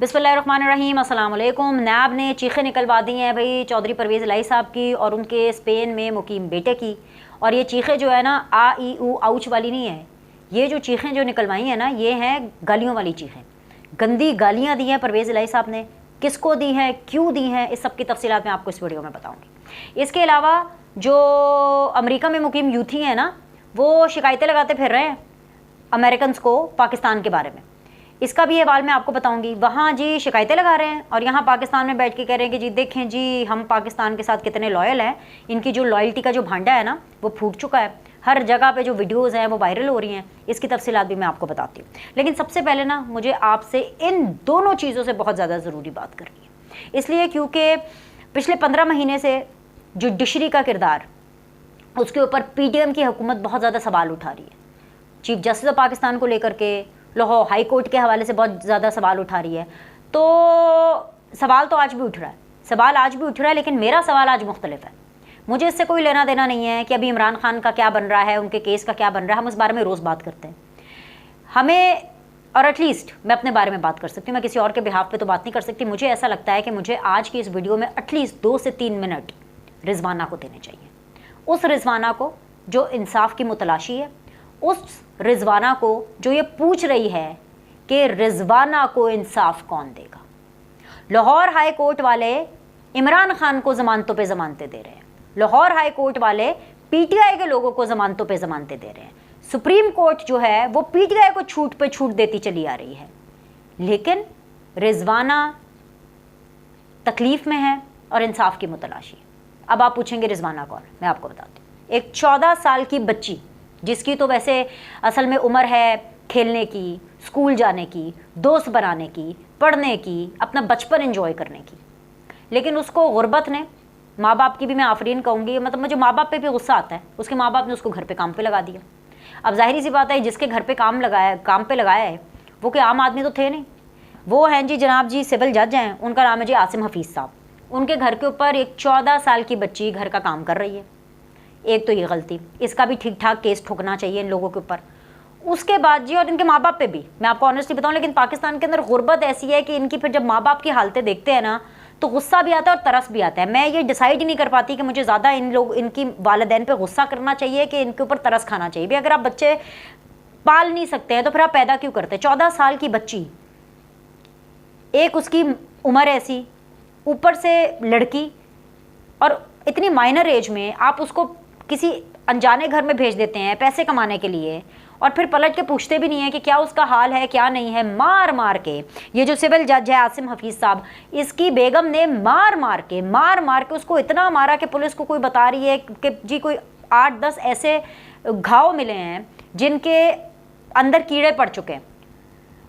बिस्मिल्लाहिर्रहमानिर्रहीम, अस्सलाम वालेकुम। नैब ने चीखें निकलवा दी हैं भाई चौधरी परवेज़ इलाही साहब की और उनके स्पेन में मुकीम बेटे की। और ये चीखें जो है ना आ ई ऊ आउच वाली नहीं है, ये जो चीखें जो निकलवाई हैं ना ये हैं गालियों वाली चीखें। गंदी गालियाँ दी हैं परवेज़ इलाही साहब ने, किसको दी हैं, क्यों दी हैं, इस सब की तफसीलात मैं आपको इस वीडियो में बताऊँगी। इसके अलावा जो अमेरिका में मुकीम यूथी हैं ना, वो शिकायतें लगाते फिर रहे हैं अमेरिकन्स को पाकिस्तान के बारे में, इसका भी हवाल मैं आपको बताऊंगी। वहाँ जी शिकायतें लगा रहे हैं और यहाँ पाकिस्तान में बैठ के कह रहे हैं कि जी देखें जी हम पाकिस्तान के साथ कितने लॉयल हैं। इनकी जो लॉयल्टी का जो भांडा है ना वो फूट चुका है। हर जगह पे जो वीडियोज़ हैं वो वायरल हो रही हैं, इसकी तफसीलात भी मैं आपको बताती हूँ। लेकिन सबसे पहले ना मुझे आपसे इन दोनों चीज़ों से बहुत ज़्यादा ज़रूरी बात करनी है, इसलिए क्योंकि पिछले 15 महीने से जुडिशरी का किरदार, उसके ऊपर PTM की हुकूमत बहुत ज़्यादा सवाल उठा रही है। चीफ जस्टिस ऑफ पाकिस्तान को लेकर के, लाहौर हाई कोर्ट के हवाले से बहुत ज़्यादा सवाल उठा रही है। तो सवाल तो आज भी उठ रहा है, सवाल आज भी उठ रहा है, लेकिन मेरा सवाल आज मुख्तलिफ है। मुझे इससे कोई लेना देना नहीं है कि अभी इमरान खान का क्या बन रहा है, उनके केस का क्या बन रहा है, हम उस बारे में रोज़ बात करते हैं। हमें और एटलीस्ट मैं अपने बारे में बात कर सकती हूँ, मैं किसी और के बिहाफ पे तो बात नहीं कर सकती। मुझे ऐसा लगता है कि मुझे आज की इस वीडियो में एटलीस्ट 2 से 3 मिनट रिजवाना को देने चाहिए। उस रिजवाना को जो इंसाफ की मुतलाशी है, उस रिजवाना को जो ये पूछ रही है कि रिजवाना को इंसाफ कौन देगा। लाहौर हाई कोर्ट वाले इमरान खान को ज़मानतों पे ज़मानतें दे रहे हैं, लाहौर हाई कोर्ट वाले PTI के लोगों को ज़मानतों पे ज़मानतें दे रहे हैं, सुप्रीम कोर्ट जो है वो PTI को छूट पे छूट देती चली आ रही है, लेकिन रिजवाना तकलीफ़ में है और इंसाफ की मुतलाशी। अब आप पूछेंगे रिजवाना कौन, मैं आपको बताती हूँ। एक 14 साल की बच्ची, जिसकी तो वैसे असल में उम्र है खेलने की, स्कूल जाने की, दोस्त बनाने की, पढ़ने की, अपना बचपन एंजॉय करने की, लेकिन उसको गुर्बत ने, माँ बाप की भी मैं आफरीन कहूँगी, मतलब मुझे माँ बाप पे भी गुस्सा आता है, उसके माँ बाप ने उसको घर पे काम पे लगा दिया। अब जाहिर सी बात है जिसके घर पे काम पे लगाया है वो कोई आम आदमी तो थे नहीं, वो हैं जी जनाब जी सिविल जज हैं, उनका नाम है जी आसिम हफीज़ साहब। उनके घर के ऊपर एक 14 साल की बच्ची घर का काम कर रही है। एक तो ये गलती, इसका भी ठीक ठाक केस ठोकना चाहिए इन लोगों के ऊपर। उसके बाद जी और इनके माँ बाप पे भी मैं आपको ऑनेस्टली बताऊं, लेकिन पाकिस्तान के अंदर गुर्बत ऐसी है कि इनकी फिर जब माँ बाप की हालतें देखते हैं ना तो गुस्सा भी आता है और तरस भी आता है। मैं ये डिसाइड ही नहीं कर पाती कि मुझे ज़्यादा इनकी वालिदैन पे गुस्सा करना चाहिए कि इनके ऊपर तरस खाना चाहिए। भी अगर आप बच्चे पाल नहीं सकते हैं तो फिर आप पैदा क्यों करते हैं। 14 साल की बच्ची, एक उसकी उम्र ऐसी, ऊपर से लड़की, और इतनी माइनर एज में आप उसको किसी अनजाने घर में भेज देते हैं पैसे कमाने के लिए, और फिर पलट के पूछते भी नहीं है कि क्या उसका हाल है क्या नहीं है। मार मार के ये जो सिविल जज है आसिम हफीज़ साहब, इसकी बेगम ने मार मार के उसको इतना मारा कि पुलिस को कोई बता रही है कि जी कोई 8-10 ऐसे घाव मिले हैं जिनके अंदर कीड़े पड़ चुके हैं।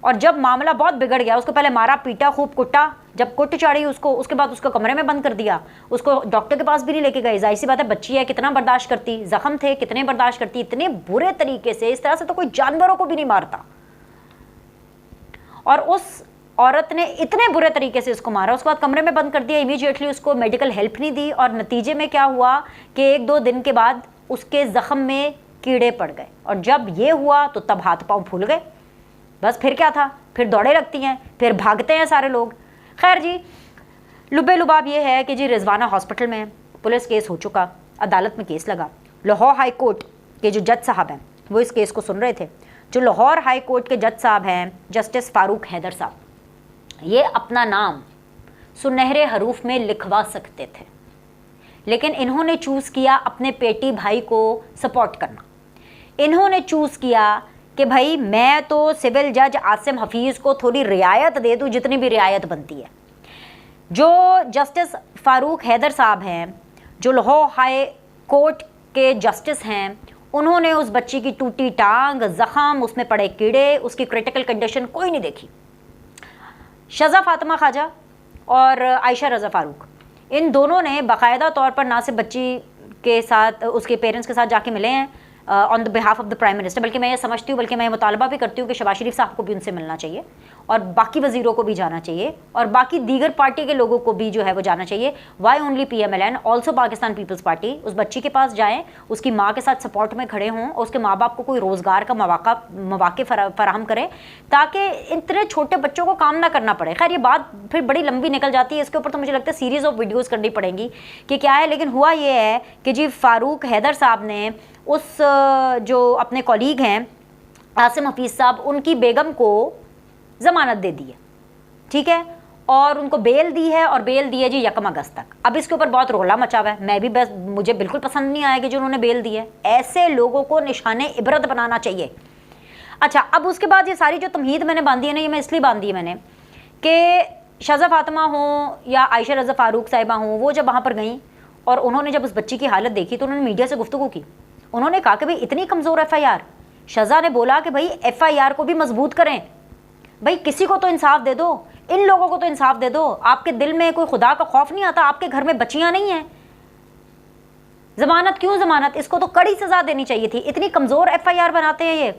और जब मामला बहुत बिगड़ गया, उसको पहले मारा पीटा, खूब कुटा, जब कुट चढ़ी उसको, उसके बाद उसको कमरे में बंद कर दिया, उसको डॉक्टर के पास भी नहीं लेके गए। जाहिर सी बात है बच्ची है, कितना बर्दाश्त करती, जख्म थे कितने बर्दाश्त करती। इतने बुरे तरीके से, इस तरह से तो कोई जानवरों को भी नहीं मारता, और उस औरत ने इतने बुरे तरीके से उसको मारा, उसके बाद कमरे में बंद कर दिया, इमीडिएटली उसको मेडिकल हेल्प नहीं दी, और नतीजे में क्या हुआ कि 1-2 दिन के बाद उसके जख्म में कीड़े पड़ गए। और जब ये हुआ तो तब हाथ पाँव फूल गए, बस फिर क्या था, फिर दौड़े लगती हैं, फिर भागते हैं सारे लोग। खैर जी, लुबे लुबाब ये है कि जी रिजवाना हॉस्पिटल में है, पुलिस केस हो चुका, अदालत में केस लगा। लाहौर हाई कोर्ट के जो जज साहब हैं वो इस केस को सुन रहे थे। जो लाहौर हाई कोर्ट के जज साहब हैं जस्टिस फारूक हैदर साहब, ये अपना नाम सुनहरे हरूफ में लिखवा सकते थे, लेकिन इन्होंने चूज़ किया अपने पेटी भाई को सपोर्ट करना। इन्होंने चूज़ किया कि भाई मैं तो सिविल जज आसिम हफीज़ को थोड़ी रियायत दे दूँ, जितनी भी रियायत बनती है। जो जस्टिस फारूक हैदर साहब हैं, जो लाहौर हाई कोर्ट के जस्टिस हैं, उन्होंने उस बच्ची की टूटी टांग, ज़ख़म, उसमें पड़े कीड़े, उसकी क्रिटिकल कंडीशन कोई नहीं देखी। शज़ा फातिमा ख्वाजा और आयशा रज़ा फ़ारूक, इन दोनों ने बाकायदा तौर पर ना सिर्फ बच्ची के साथ, उसके पेरेंट्स के साथ जाके मिले हैं, on the behalf of the prime minister, बल्कि मैं ये समझती हूँ, बल्कि मैं मुतालबा भी करती हूँ कि शहबाज शरीफ साहब को भी उनसे मिलना चाहिए और बाकी वजीरों को भी जाना चाहिए और बाकी दीगर पार्टी के लोगों को भी जो है वो जाना चाहिए। Why only PMLN, also Pakistan People's Party उस बच्ची के पास जाएं, उसकी माँ के साथ सपोर्ट में खड़े हों और उसके माँ बाप को कोई रोज़गार का मौके फराहम करें ताकि इतने छोटे बच्चों को काम ना करना पड़े। खैर ये बात फिर बड़ी लंबी निकल जाती है, इसके ऊपर तो मुझे लगता है सीरीज़ ऑफ वीडियोज़ करनी पड़ेंगी कि क्या है। लेकिन हुआ ये है कि जी फ़ारूक हैदर साहब ने उस जो अपने कॉलीग हैं आसिम हफीज़ साहब, उनकी बेगम को ज़मानत दे दी है, ठीक है, और उनको बेल दी है और बेल दी है जी 1 अगस्त तक। अब इसके ऊपर बहुत रोला मचा हुआ है, मैं भी बस मुझे बिल्कुल पसंद नहीं आया कि जो उन्होंने बेल दी है। ऐसे लोगों को निशाने इबरत बनाना चाहिए। अच्छा, अब उसके बाद ये सारी जो तमहीद मैंने बांधी है ना, ये मैं इसलिए बांधी है मैंने कि शाज़ा फातिमा हो या आयशा रज़ा फ़ारूक साहिबा हों, वो जब वहाँ पर गई और उन्होंने जब उस बच्ची की हालत देखी तो उन्होंने मीडिया से गुफ्तगू की। उन्होंने कहा कि भाई इतनी कमज़ोर FIR, शज़ा ने बोला कि भाई FIR को भी मजबूत करें, भाई किसी को तो इंसाफ दे दो, इन लोगों को तो इंसाफ दे दो। आपके दिल में कोई खुदा का खौफ नहीं आता? आपके घर में बच्चियां नहीं हैं? जमानत क्यों जमानत? इसको तो कड़ी सजा देनी चाहिए थी। इतनी कमज़ोर FIR बनाते हैं ये।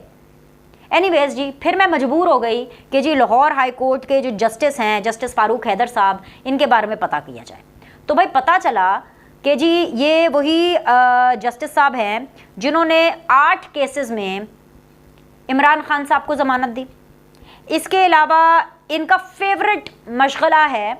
एनीवेज जी, फिर मैं मजबूर हो गई कि जी लाहौर हाई कोर्ट के जो जस्टिस हैं, जस्टिस फ़ारूक हैदर साहब, इनके बारे में पता किया जाए। तो भाई पता चला कि जी ये वही जस्टिस साहब हैं जिन्होंने 8 केसेस में इमरान खान साहब को ज़मानत दी। इसके अलावा इनका फेवरेट मशगला है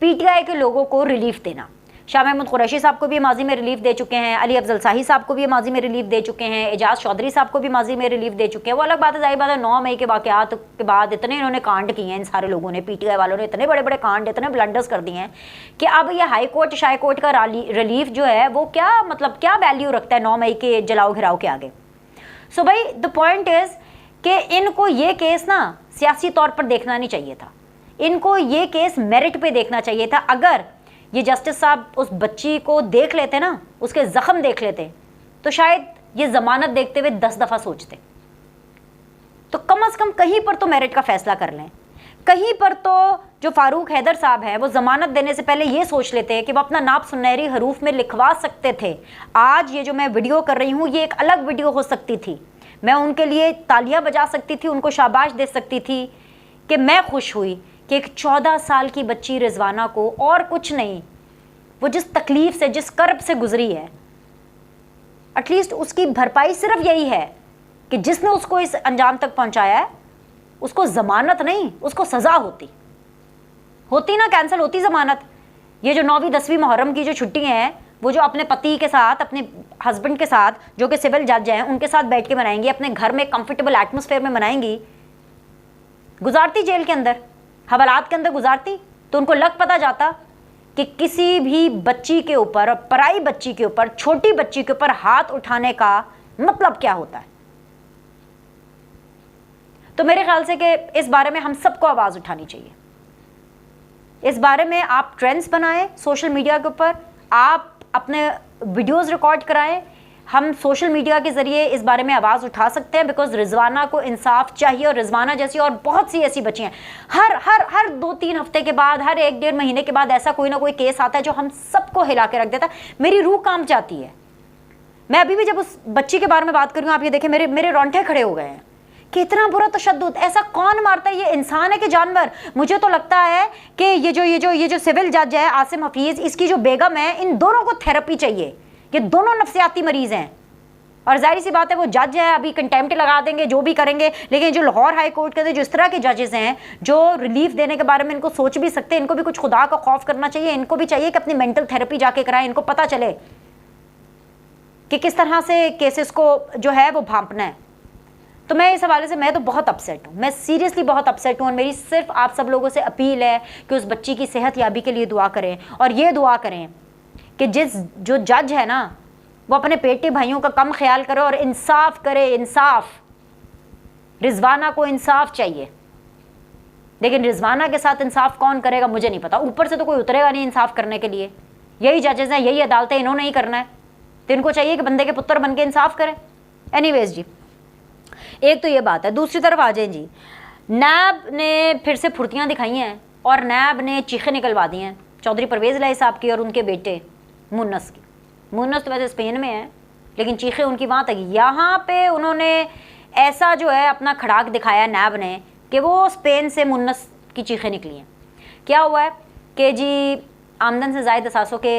PTI के लोगों को रिलीफ देना। शाह महमूद कुरैशी साहब को भी माजी में रिलीफ दे चुके हैं, अली अफजल शाही साहब को भी माजी में रिलीफ दे चुके हैं, एजाज चौधरी साहब को भी माजी में रिलीफ दे चुके हैं। वो अलग बात है, जाहिर बात है 9 मई के वाक़यात के बाद इतने इन्होंने कांड किए हैं, इन सारे लोगों ने, PTI वालों ने इतने बड़े बड़े कांड, इतने ब्लंडर्स कर दिए हैं कि अब ये हाई कोर्ट शाही कोर्ट का रिलीफ जो है वो क्या मतलब क्या वैल्यू रखता है 9 मई के जलाओ घिराव के आगे। सो भाई द पॉइंट इज़ कि इनको ये केस ना सियासी तौर पर देखना नहीं चाहिए था, इनको ये केस मेरिट पे देखना चाहिए था। अगर ये जस्टिस साहब उस बच्ची को देख लेते ना, उसके ज़ख्म देख लेते, तो शायद ये ज़मानत देखते हुए 10 दफ़ा सोचते। तो कम से कम कहीं पर तो मेरिट का फ़ैसला कर लें, कहीं पर तो जो फ़ारूक हैदर साहब है वो ज़मानत देने से पहले ये सोच लेते कि वो अपना नाम सुनहरी हरूफ में लिखवा सकते थे। आज ये जो मैं वीडियो कर रही हूँ ये एक अलग वीडियो हो सकती थी, मैं उनके लिए तालियां बजा सकती थी, उनको शाबाश दे सकती थी कि मैं खुश हुई कि एक 14 साल की बच्ची रिजवाना को, और कुछ नहीं, वो जिस तकलीफ़ से, जिस कर्ब से गुजरी है, एटलीस्ट उसकी भरपाई सिर्फ यही है कि जिसने उसको इस अंजाम तक पहुंचाया है उसको ज़मानत नहीं, उसको सज़ा होती ना, कैंसिल होती ज़मानत। ये जो 9वीं 10वीं मुहर्रम की जो छुट्टी हैं, वो जो अपने पति के साथ, अपने हस्बैंड के साथ, जो कि सिविल जज हैं, उनके साथ बैठ के मनाएंगी, अपने घर में कंफर्टेबल एटमॉस्फेयर में मनाएंगी, गुजारती जेल के अंदर, हवालात के अंदर गुजारती, तो उनको लग पता जाता कि किसी भी बच्ची के ऊपर, पराई बच्ची के ऊपर, छोटी बच्ची के ऊपर हाथ उठाने का मतलब क्या होता है। तो मेरे ख्याल से कि इस बारे में हम सबको आवाज़ उठानी चाहिए। इस बारे में आप ट्रेंड्स बनाएं सोशल मीडिया के ऊपर, आप अपने वीडियोस रिकॉर्ड कराएं, हम सोशल मीडिया के ज़रिए इस बारे में आवाज़ उठा सकते हैं, बिकॉज रिजवाना को इंसाफ चाहिए। और रिजवाना जैसी और बहुत सी ऐसी बच्चियाँ, हर 2-3 हफ्ते के बाद, हर 1-1.5 महीने के बाद ऐसा कोई ना कोई केस आता है जो हम सबको हिला के रख देता है। मेरी रूह काम जाती है। मैं अभी भी जब उस बच्ची के बारे में बात कर रही हूँ, आप ये देखें, मेरे रोंगटे खड़े हो गए हैं कि इतना बुरा तशद्दुद, ऐसा कौन मारता है? ये इंसान है कि जानवर? मुझे तो लगता है कि ये जो सिविल जज है आसिम हफीज़, इसकी जो बेगम है, इन दोनों को थेरेपी चाहिए। ये दोनों नफ्सियाती मरीज हैं। और जाहिर सी बात है वो जज है, अभी कंटेम्प्ट लगा देंगे, जो भी करेंगे। लेकिन जो लाहौर हाई कोर्ट के जो इस तरह के जजेस हैं, जो रिलीफ देने के बारे में इनको सोच भी सकते हैं, इनको भी कुछ खुदा का खौफ करना चाहिए। इनको भी चाहिए कि अपनी मेंटल थेरेपी जाके कराएं, इनको पता चले कि किस तरह से केसेस को जो है वो भांपना है। तो मैं इस हवाले से मैं तो बहुत अपसेट हूँ, मैं सीरियसली बहुत अपसेट हूँ। और मेरी सिर्फ आप सब लोगों से अपील है कि उस बच्ची की सेहत याबी के लिए दुआ करें, और ये दुआ करें कि जो जज है ना, वो अपने पेटे भाइयों का कम ख्याल करे और इंसाफ करे। इंसाफ, रिजवाना को इंसाफ चाहिए, लेकिन रिजवाना के साथ इंसाफ कौन करेगा मुझे नहीं पता। ऊपर से तो कोई उतरेगा नहीं इंसाफ करने के लिए। यही जजेस हैं, यही अदालतें, इन्होंने ही करना है, तो इनको चाहिए कि बंदे के पुत्र बन के इंसाफ करें। एनीवेज जी, एक तो ये बात है। दूसरी तरफ आ जाए जी, नैब ने फिर से फुर्तियाँ दिखाई हैं और नैब ने चीखें निकलवा दी हैं चौधरी परवेज़ इलाही साहब की और उनके बेटे मुन्नस की। मुन्नस तो वैसे स्पेन में है, लेकिन चीखें उनकी वहाँ तक। यहाँ पे उन्होंने ऐसा जो है अपना खड़ाक दिखाया नैब ने कि वो स्पेन से मुन्नस की चीखें निकली हैं। क्या हुआ है कि जी आमदन से ज़ायद असासों के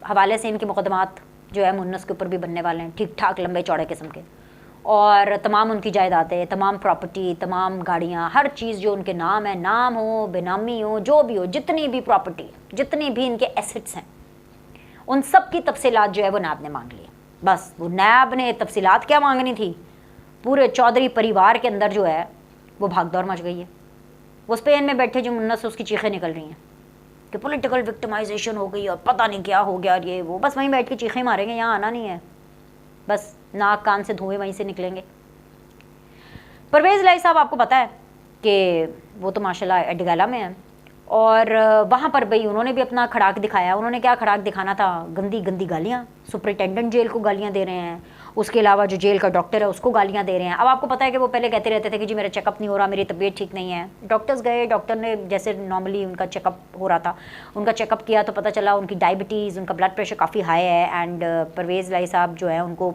हवाले से इनके मुकदमात जो है मुन्नस के ऊपर भी बनने वाले हैं, ठीक ठाक लंबे चौड़े किस्म के, और तमाम उनकी जायदादें, तमाम प्रॉपर्टी, तमाम गाड़ियाँ, हर चीज़ जो उनके नाम है, नाम हो बेनामी हो जो भी हो, जितनी भी प्रॉपर्टी, जितनी भी इनके एसेट्स हैं, उन सब की तफसीलात जो है वो नैब ने मांग ली। बस वो नैब ने तफसीलात क्या मांगनी थी, पूरे चौधरी परिवार के अंदर जो है वो भागदौड़ मच गई है। वो स्पेन में बैठे जो मुन्नस उसकी चीखें निकल रही हैं कि पॉलिटिकल विक्टिमाइजेशन हो गई और पता नहीं क्या हो गया और ये वो, बस वहीं बैठ के चीखें मारेंगे, यहाँ आना नहीं है, बस नाक कान से धुएं वहीं से निकलेंगे। परवेज़ इलाही साहब आपको पता है कि वो तो माशाल्लाह एडगाला में है, और वहाँ पर भाई उन्होंने भी अपना खड़ाक दिखाया। उन्होंने क्या खड़ाक दिखाना था, गंदी गंदी गालियाँ, सुपरिटेंडेंट जेल को गालियाँ दे रहे हैं, उसके अलावा जो जेल का डॉक्टर है उसको गालियाँ दे रहे हैं। अब आपको पता है कि वो पहले कहते रहते थे कि जी मेरा चेकअप नहीं हो रहा, मेरी तबीयत ठीक नहीं है। डॉक्टर्स गए, डॉक्टर ने जैसे नॉर्मली उनका चेकअप हो रहा था, उनका चेकअप किया तो पता चला उनकी डायबिटीज़, उनका ब्लड प्रेशर काफ़ी हाई है, एंड परवेज़ इलाही साहब जो है उनको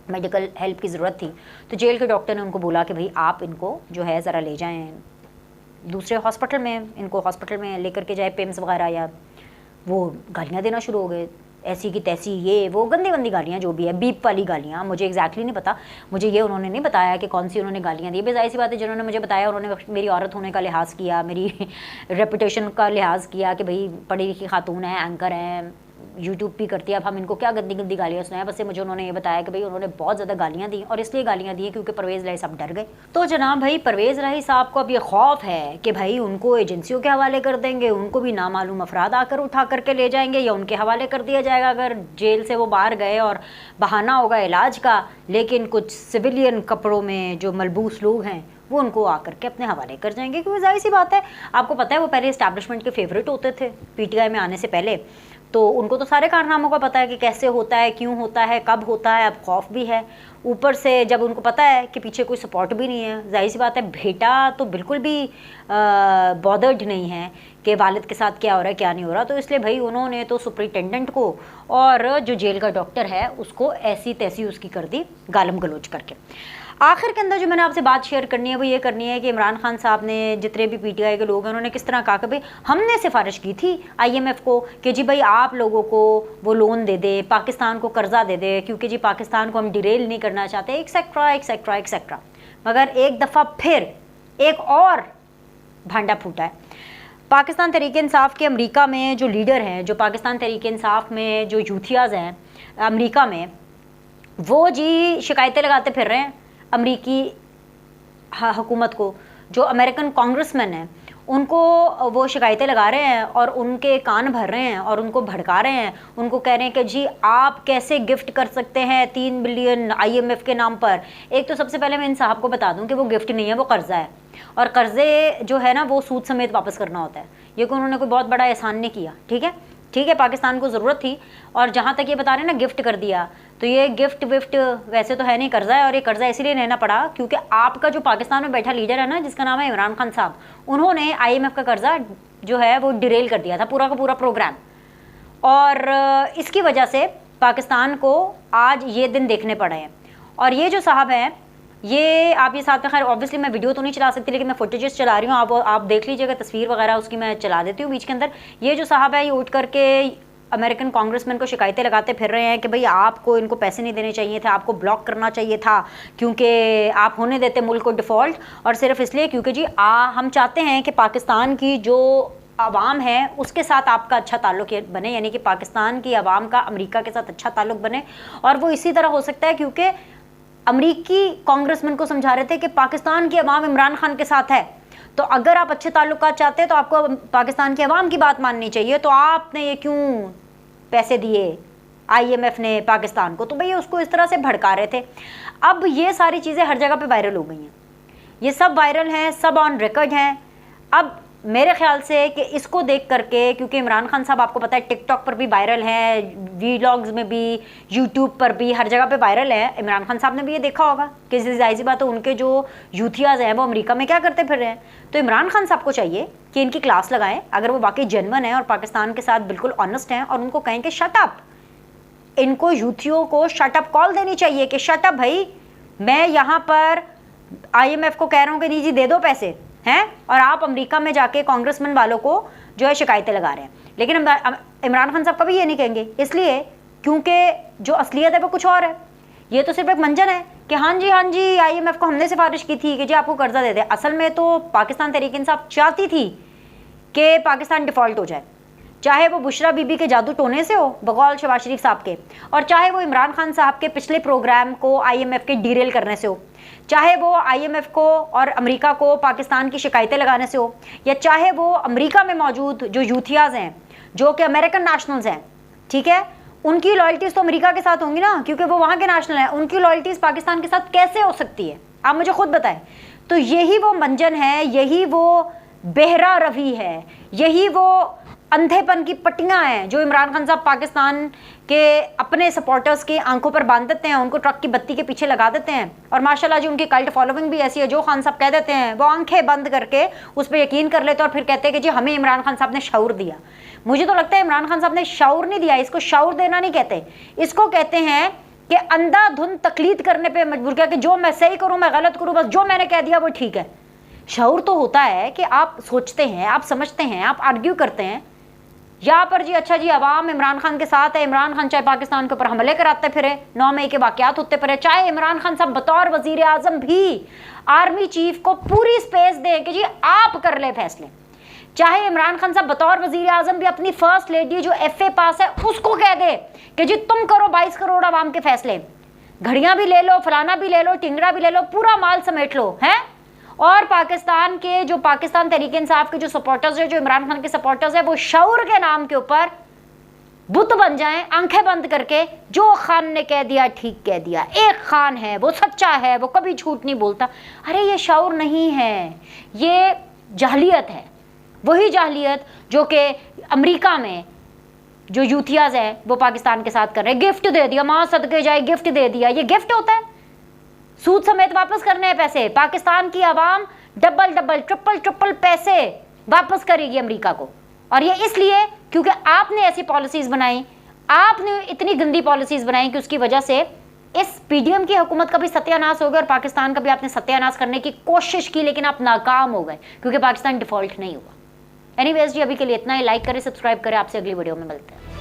मेडिकल हेल्प की ज़रूरत थी। तो जेल के डॉक्टर ने उनको बोला कि भाई आप इनको जो है ज़रा ले जाएँ दूसरे हॉस्पिटल में, इनको हॉस्पिटल में लेकर के जाए, पेम्स वगैरह, या वो गालियाँ देना शुरू हो गए, ऐसी की तैसी, ये वो गंदी गंदी गालियाँ जो भी है, बीप वाली गालियाँ। मुझे एग्जैक्टली नहीं पता, मुझे ये उन्होंने नहीं बताया कि कौन सी उन्होंने गालियाँ दी। बेजाहिर सी बात है, जिन्होंने मुझे बताया उन्होंने मेरी औरत होने का लिहाज किया, मेरी रेपुटेशन का लिहाज किया कि भाई पढ़ी लिखी खातून है, एंकर हैं, यूट्यूब भी करती है, अब हम इनको क्या गंदी गंदी गालियाँ सुनाएं। बस मुझे उन्होंने ये बताया कि भाई उन्होंने बहुत ज़्यादा गालियाँ दी, और इसलिए गालियाँ दी क्योंकि परवेज़ इलाही साहब डर गए। तो जनाब भाई परवेज़ इलाही साहब को अब ये खौफ है कि भाई उनको एजेंसियों के हवाले कर देंगे, उनको भी नामालूम अफराद आकर उठा करके ले जाएंगे, या उनके हवाले कर दिया जाएगा अगर जेल से वो बाहर गए, और बहाना होगा इलाज का, लेकिन कुछ सिविलियन कपड़ों में जो मलबूस लोग हैं वो उनको आकर के अपने हवाले कर जाएंगे। क्योंकि जाहिर सी बात है, आपको पता है वो पहले इस्टेब्लिशमेंट के फेवरेट होते थे पीटीआई में आने से पहले, तो उनको तो सारे कारनामों का पता है कि कैसे होता है, क्यों होता है, कब होता है। अब खौफ भी है ऊपर से, जब उनको पता है कि पीछे कोई सपोर्ट भी नहीं है। जाहिर सी बात है बेटा तो बिल्कुल भी बॉदर्ड नहीं है कि वालिद के साथ क्या हो रहा है क्या नहीं हो रहा, तो इसलिए भाई उन्होंने तो सुपरिटेंडेंट को और जो जेल का डॉक्टर है उसको ऐसी तैसी उसकी कर दी गालम गलोच करके। आखिर के अंदर जो मैंने आपसे बात शेयर करनी है वो ये करनी है कि इमरान खान साहब ने, जितने भी पीटीआई के लोग हैं, उन्होंने किस तरह कहा कि भाई हमने सिफारिश की थी आईएमएफ को कि जी भाई आप लोगों को वो लोन दे दे, पाकिस्तान को कर्जा दे दे, क्योंकि जी पाकिस्तान को हम डिरेल नहीं करना चाहते, एक्सेट्रा। मगर एक दफ़ा फिर एक और भांडा फूटा है। पाकिस्तान तहरीक इंसाफ के अमेरिका में जो लीडर हैं, जो पाकिस्तान तहरीक इंसाफ में जो यूथियाज़ हैं अमेरिका में, वो जी शिकायतें लगाते फिर रहे हैं अमरीकी हुकूमत को। जो अमेरिकन कांग्रेसमैन हैं उनको वो शिकायतें लगा रहे हैं और उनके कान भर रहे हैं और उनको भड़का रहे हैं। उनको कह रहे हैं कि जी आप कैसे गिफ्ट कर सकते हैं 3 बिलियन आईएमएफ के नाम पर। एक तो सबसे पहले मैं इन साहब को बता दूं कि वो गिफ्ट नहीं है, वो कर्जा है, और कर्जे जो है ना वो सूद समेत वापस करना होता है। ये कोई उन्होंने कोई बहुत बड़ा एहसान नहीं किया, ठीक है, पाकिस्तान को ज़रूरत थी, और जहाँ तक ये बता रहे हैं ना गिफ्ट कर दिया, तो ये गिफ्ट विफ्ट वैसे तो है नहीं, कर्जा है। और ये कर्जा इसीलिए रहना पड़ा क्योंकि आपका जो पाकिस्तान में बैठा लीडर है ना, जिसका नाम है इमरान खान साहब, उन्होंने आईएमएफ का कर्जा जो है वो डिरेल कर दिया था, पूरा का पूरा प्रोग्राम। और इसकी वजह से पाकिस्तान को आज ये दिन देखने पड़े हैं। और ये जो साहब हैं, ये आप ये साथ में, खैर ऑब्वियसली मैं वीडियो तो नहीं चला सकती, लेकिन मैं फुटेजेस चला रही हूँ, आप देख लीजिएगा, तस्वीर वगैरह उसकी मैं चला देती हूँ बीच के अंदर। ये जो साहब है ये उठ करके अमेरिकन कांग्रेसमैन को शिकायतें लगाते फिर रहे हैं कि भाई आपको इनको पैसे नहीं देने चाहिए थे, आपको ब्लॉक करना चाहिए था, क्योंकि आप होने देते मुल्क को डिफ़ॉल्ट, और सिर्फ इसलिए क्योंकि जी हम चाहते हैं कि पाकिस्तान की जो आवाम है उसके साथ आपका अच्छा ताल्लुक बने, यानी कि पाकिस्तान की आवाम का अमेरिका के साथ अच्छा ताल्लुक बने। और वो इसी तरह हो सकता है क्योंकि अमरीकी कांग्रेसमैन को समझा रहे थे कि पाकिस्तान की अवाम इमरान खान के साथ है, तो अगर आप अच्छे ताल्लुकात चाहते हैं तो आपको पाकिस्तान की अवाम की बात माननी चाहिए। तो आपने ये क्यों पैसे दिए आईएमएफ ने पाकिस्तान को? तो भैया उसको इस तरह से भड़का रहे थे। अब ये सारी चीज़ें हर जगह पे वायरल हो गई हैं, ये सब वायरल हैं, सब ऑन रिकॉर्ड हैं। अब मेरे ख्याल से कि इसको देख करके, क्योंकि इमरान खान साहब आपको पता है टिकटॉक पर भी वायरल हैं, वीलॉग्स में भी, यूट्यूब पर भी, हर जगह पे वायरल है। इमरान खान साहब ने भी ये देखा होगा कि जाहिर सी बात है उनके जो यूथियाज़ हैं वो अमेरिका में क्या करते फिर रहे हैं। तो इमरान खान साहब को चाहिए कि इनकी क्लास लगाएं, अगर वो वाकई जेन्युइन है और पाकिस्तान के साथ बिल्कुल ऑनेस्ट हैं, और उनको कहें कि शट अप, इनको यूथियों को शटअप कॉल देनी चाहिए कि शटअप भाई, मैं यहाँ पर IMF को कह रहा हूँ कि नहीं जी दे दो पैसे हैं, और आप अमेरिका में जाके कांग्रेसमैन वालों को जो है शिकायतें लगा रहे हैं। लेकिन इमरान खान साहब कभी ये नहीं कहेंगे, इसलिए क्योंकि जो असलियत है वो कुछ और है। ये तो सिर्फ एक मंजन है कि हाँ जी IMF को हमने सिफारिश की थी कि जी आपको कर्जा दे दे। असल में तो पाकिस्तान तहरीक इंसाफ चाहती थी कि पाकिस्तान डिफ़ॉल्ट हो जाए, चाहे वो बुशरा बीबी के जादू टोने से हो बकौल शहबाज शरीफ साहब के, और चाहे वो इमरान खान साहब के पिछले प्रोग्राम को IMF के डीरेल करने से हो, चाहे वो IMF को और अमेरिका को पाकिस्तान की शिकायतें लगाने से हो, या चाहे वो अमेरिका में मौजूद जो यूथियाज़ हैं जो कि अमेरिकन नेशनल्स हैं, ठीक है, उनकी लॉयल्टीज़ तो अमेरिका के साथ होंगी ना, क्योंकि वो वहाँ के नेशनल हैं। उनकी लॉयल्टीज़ पाकिस्तान के साथ कैसे हो सकती है, आप मुझे खुद बताएं। तो यही वो मंजन है, यही वो बेहरा रवि है, यही वो अंधेपन की पट्टियाँ हैं जो इमरान खान साहब पाकिस्तान के अपने सपोर्टर्स की आंखों पर बांध देते हैं, उनको ट्रक की बत्ती के पीछे लगा देते हैं। और माशाल्लाह जी उनकी कल्ट फॉलोइंग भी ऐसी है, जो खान साहब कह देते हैं वो आंखें बंद करके उस पर यकीन कर लेते हैं और फिर कहते हैं कि जी हमें इमरान खान साहब ने शऊर दिया। मुझे तो लगता है इमरान खान साहब ने शऊर नहीं दिया, इसको शऊर देना नहीं कहते, इसको कहते हैं कि अंधाधुंध तकलीद करने पर मजबूर किया कि जो मैं सही करूँ मैं गलत करूँ, बस जो मैंने कह दिया वो ठीक है। शऊर तो होता है कि आप सोचते हैं, आप समझते हैं, आप आर्ग्यू करते हैं। यहाँ पर जी अच्छा जी अवाम इमरान खान के साथ है, इमरान खान चाहे पाकिस्तान के ऊपर हमले कराते फिरे, 9 मई के वाक़यात होते फिरे, चाहे इमरान खान साहब बतौर वज़ीर आज़म भी आर्मी चीफ को पूरी स्पेस दें कि जी आप कर ले फैसले, चाहे इमरान खान साहब बतौर वज़ीर आज़म भी अपनी फर्स्ट लेडी जो FA पास है उसको कह दे कि जी तुम करो 22 करोड़ आवाम के फैसले, घड़ियाँ भी ले लो, फलाना भी ले लो, टिंगरा भी ले लो, पूरा माल समेट लो हैं। और पाकिस्तान के जो पाकिस्तान तहरीक इंसाफ के जो सपोर्टर्स है, जो इमरान खान के सपोर्टर्स है, वो शऊर के नाम के ऊपर बुत बन जाएं, आंखें बंद करके जो खान ने कह दिया ठीक कह दिया, एक खान है वो सच्चा है, वो कभी झूठ नहीं बोलता। अरे ये शऊर नहीं है, ये जाहलियत है, वही जाहलियत जो कि अमेरिका में जो यूथियाज हैं वो पाकिस्तान के साथ कर रहे हैं। गिफ्ट दे दिया, माँ सदके जाए गिफ्ट दे दिया, ये गिफ्ट होता है? सूद समेत वापस करने हैं पैसे, पाकिस्तान की आवाम डबल डबल ट्रिपल ट्रिपल पैसे वापस करेगी अमेरिका को। और ये इसलिए क्योंकि आपने ऐसी पॉलिसीज़ बनाई, आपने इतनी गंदी पॉलिसीज़ बनाई कि उसकी वजह से इस PDM की हुकूमत का भी सत्यानाश हो गया और पाकिस्तान का भी आपने सत्यानाश करने की कोशिश की, लेकिन आप नाकाम हो गए क्योंकि पाकिस्तान डिफ़ॉल्ट नहीं हुआ। एनीवेज जी अभी के लिए इतना ही, लाइक करें, सब्सक्राइब करें, आपसे अगली वीडियो में मिलते हैं।